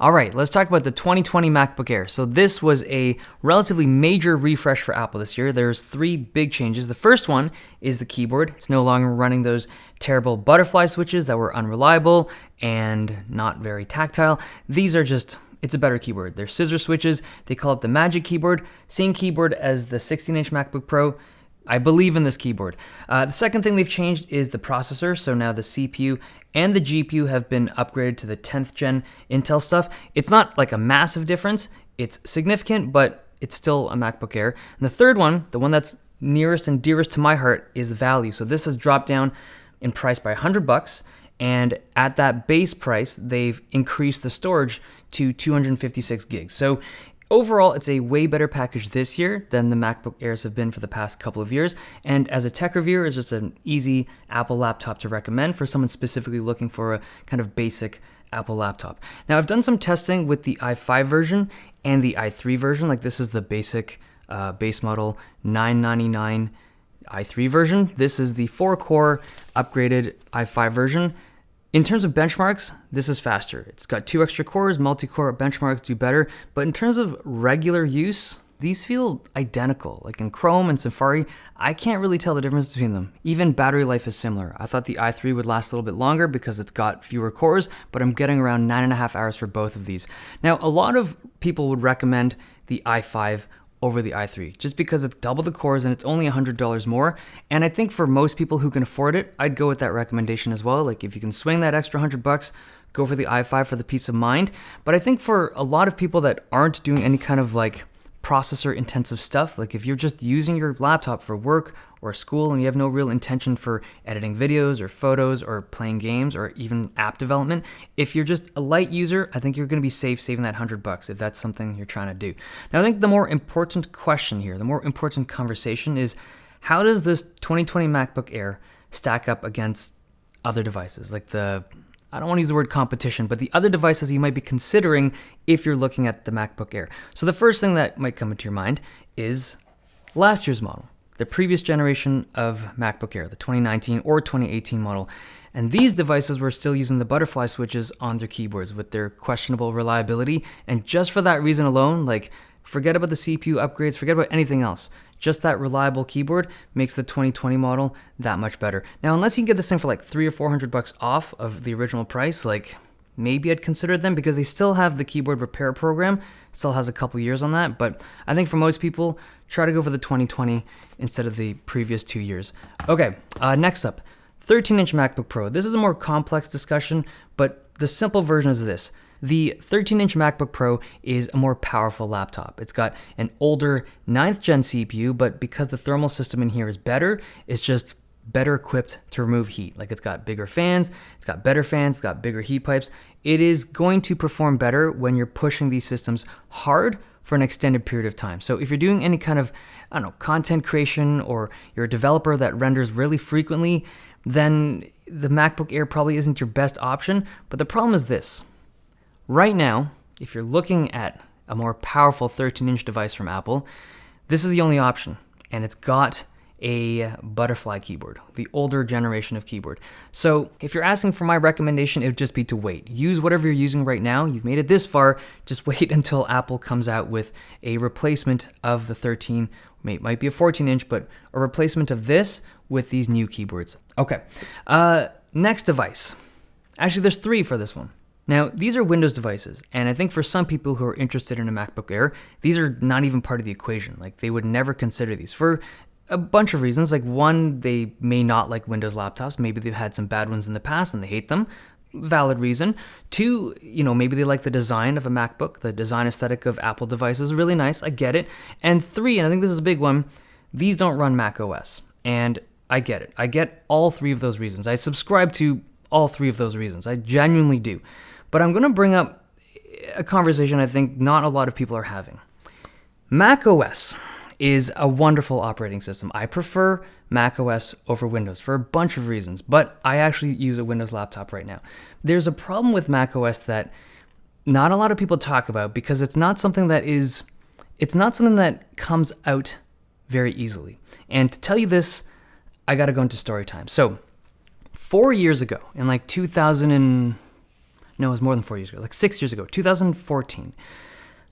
All right, let's talk about the 2020 MacBook Air. So this was a relatively major refresh for Apple this year. There's three big changes. The first one is the keyboard. It's no longer running those terrible butterfly switches that were unreliable and not very tactile. These are just, it's a better keyboard. They're scissor switches. They call it the Magic Keyboard. Same keyboard as the 16-inch MacBook Pro. I believe in this keyboard. The second thing they've changed is the processor. So now the CPU and the GPU have been upgraded to the 10th gen Intel stuff. It's not like a massive difference. It's significant, but it's still a MacBook Air. And the third one, the one that's nearest and dearest to my heart, is the value. So this has dropped down in price by $100. And at that base price, they've increased the storage to 256 gigs. So overall, it's a way better package this year than the MacBook Airs have been for the past couple of years. And as a tech reviewer, it's just an easy Apple laptop to recommend for someone specifically looking for a kind of basic Apple laptop. Now, I've done some testing with the i5 version and the i3 version. Like this is the basic base model 999 i3 version. This is the 4-core upgraded i5 version. In terms of benchmarks, this is faster. It's got 2 extra cores, multi-core benchmarks do better, but in terms of regular use, these feel identical. Like in Chrome and Safari, I can't really tell the difference between them. Even battery life is similar. I thought the i3 would last a little bit longer because it's got fewer cores, but I'm getting around 9.5 hours for both of these. Now, a lot of people would recommend the i5 over the i3, just because it's double the cores and it's only $100 more. And I think for most people who can afford it, I'd go with that recommendation as well. Like if you can swing that extra $100, go for the i5 for the peace of mind. But I think for a lot of people that aren't doing any kind of like processor intensive stuff, like if you're just using your laptop for work or school and you have no real intention for editing videos or photos or playing games or even app development, if you're just a light user, I think you're going to be safe saving that $100 if that's something you're trying to do. Now, I think the more important question here, the more important conversation is, how does this 2020 MacBook Air stack up against other devices? Like I don't want to use the word competition, but the other devices you might be considering if you're looking at the MacBook Air. So the first thing that might come into your mind is last year's model, the previous generation of MacBook Air, the 2019 or 2018 model. And these devices were still using the butterfly switches on their keyboards with their questionable reliability. And just for that reason alone, like forget about the CPU upgrades, forget about anything else. Just that reliable keyboard makes the 2020 model that much better. Now, unless you can get this thing for like $300 or $400 off of the original price, like maybe I'd consider them because they still have the keyboard repair program, still has a couple years on that. But I think for most people, try to go for the 2020 instead of the previous 2 years. Okay, next up, 13-inch MacBook Pro. This is a more complex discussion, but the simple version is this. The 13-inch MacBook Pro is a more powerful laptop. It's got an older 9th gen CPU, but because the thermal system in here is better, it's just better equipped to remove heat. Like it's got bigger fans, it's got better fans, it's got bigger heat pipes. It is going to perform better when you're pushing these systems hard for an extended period of time. So if you're doing any kind of, content creation, or you're a developer that renders really frequently, then the MacBook Air probably isn't your best option. But the problem is this. Right now, if you're looking at a more powerful 13-inch device from Apple, this is the only option, and it's got a butterfly keyboard, the older generation of keyboard. So if you're asking for my recommendation, it would just be to wait. Use whatever you're using right now. You've made it this far. Just wait until Apple comes out with a replacement of the 13, might be a 14-inch, but a replacement of this with these new keyboards. Okay, next device. Actually, there's 3 for this one. Now, these are Windows devices, and I think for some people who are interested in a MacBook Air, these are not even part of the equation. Like, they would never consider these for a bunch of reasons. Like, one, they may not like Windows laptops. Maybe they've had some bad ones in the past and they hate them. Valid reason. 2, maybe they like the design of a MacBook. The design aesthetic of Apple devices is really nice. I get it. And 3, and I think this is a big one, these don't run macOS. And I get it. I get all 3 of those reasons. I subscribe to all 3 of those reasons. I genuinely do. But I'm going to bring up a conversation I think not a lot of people are having. macOS is a wonderful operating system. I prefer macOS over Windows for a bunch of reasons, but I actually use a Windows laptop right now. There's a problem with macOS that not a lot of people talk about because it's not something that comes out very easily. And to tell you this, I got to go into story time. So 4 years ago, in like No, it was more than 4 years ago, like 6 years ago, 2014.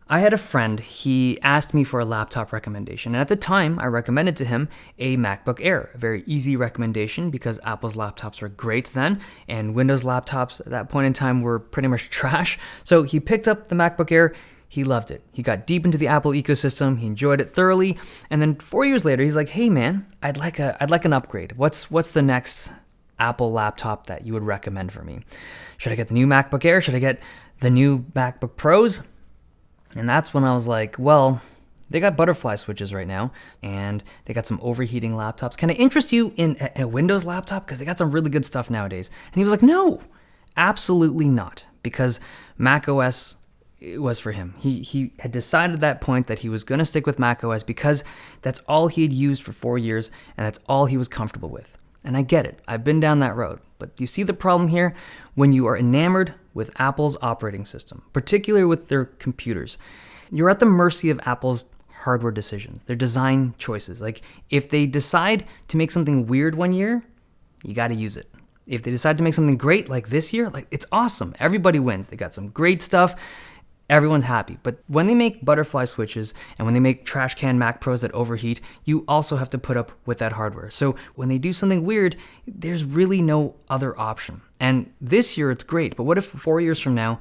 I had a friend, he asked me for a laptop recommendation, and at the time, I recommended to him a MacBook Air, a very easy recommendation because Apple's laptops were great then, and Windows laptops at that point in time were pretty much trash. So he picked up the MacBook Air, he loved it. He got deep into the Apple ecosystem, he enjoyed it thoroughly, and then 4 years later, he's like, hey man, I'd like an upgrade. What's the next Apple laptop that you would recommend for me? Should I get the new MacBook Air? Should I get the new MacBook Pros? And that's when I was like, well, they got butterfly switches right now, and they got some overheating laptops. Can I interest you in a Windows laptop? Because they got some really good stuff nowadays. And he was like, no, absolutely not, because macOS was for him. He had decided at that point that he was going to stick with macOS because that's all he had used for 4 years, and that's all he was comfortable with. And I get it. I've been down that road. But you see the problem here? When you are enamored with Apple's operating system, particularly with their computers, you're at the mercy of Apple's hardware decisions, their design choices. Like, if they decide to make something weird one year, you got to use it. If they decide to make something great like this year, like, it's awesome. Everybody wins. They got some great stuff. Everyone's happy. But when they make butterfly switches and when they make trash can Mac Pros that overheat, you also have to put up with that hardware. So when they do something weird, there's really no other option. And this year it's great, but what if 4 years from now,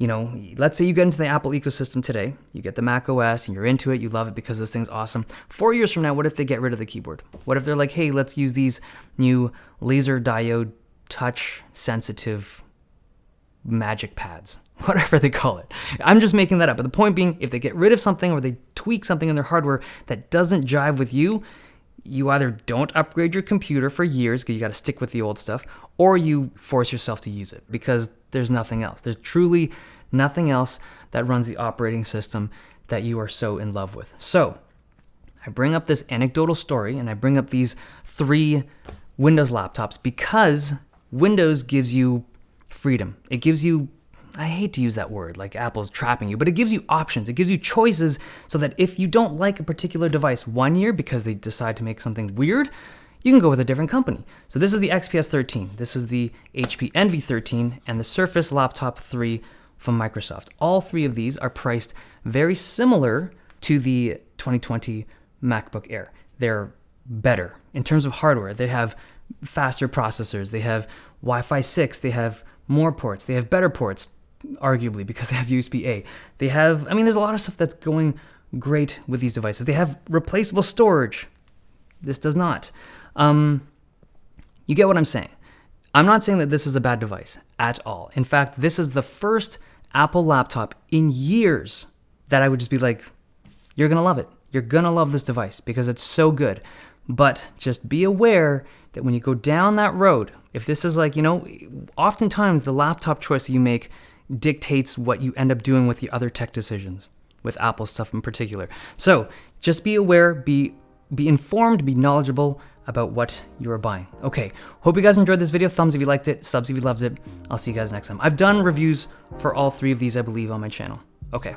let's say you get into the Apple ecosystem today, you get the Mac OS and you're into it, you love it because this thing's awesome. 4 years from now, what if they get rid of the keyboard? What if they're like, hey, let's use these new laser diode touch sensitive magic pads, whatever they call it. I'm just making that up. But the point being, if they get rid of something or they tweak something in their hardware that doesn't jive with you, you either don't upgrade your computer for years because you got to stick with the old stuff, or you force yourself to use it because there's nothing else. There's truly nothing else that runs the operating system that you are so in love with. So I bring up this anecdotal story and I bring up these 3 Windows laptops because Windows gives you freedom. It gives you, I hate to use that word, like Apple's trapping you, but it gives you options. It gives you choices so that if you don't like a particular device one year because they decide to make something weird, you can go with a different company. So this is the XPS 13, this is the HP Envy 13, and the Surface Laptop 3 from Microsoft. All 3 of these are priced very similar to the 2020 MacBook Air. They're better in terms of hardware. They have faster processors, they have Wi-Fi 6, they have more ports, they have better ports, arguably, because they have USB-A. They have, there's a lot of stuff that's going great with these devices. They have replaceable storage. This does not. You get what I'm saying. I'm not saying that this is a bad device at all. In fact, this is the first Apple laptop in years that I would just be like, you're going to love it. You're going to love this device because it's so good. But just be aware that when you go down that road, if this is like, oftentimes the laptop choice that you make dictates what you end up doing with the other tech decisions, with Apple stuff in particular. So just be aware, be informed, be knowledgeable about what you are buying. Okay, hope you guys enjoyed this video. Thumbs if you liked it, subs if you loved it. I'll see you guys next time. I've done reviews for all 3 of these, I believe, on my channel. Okay.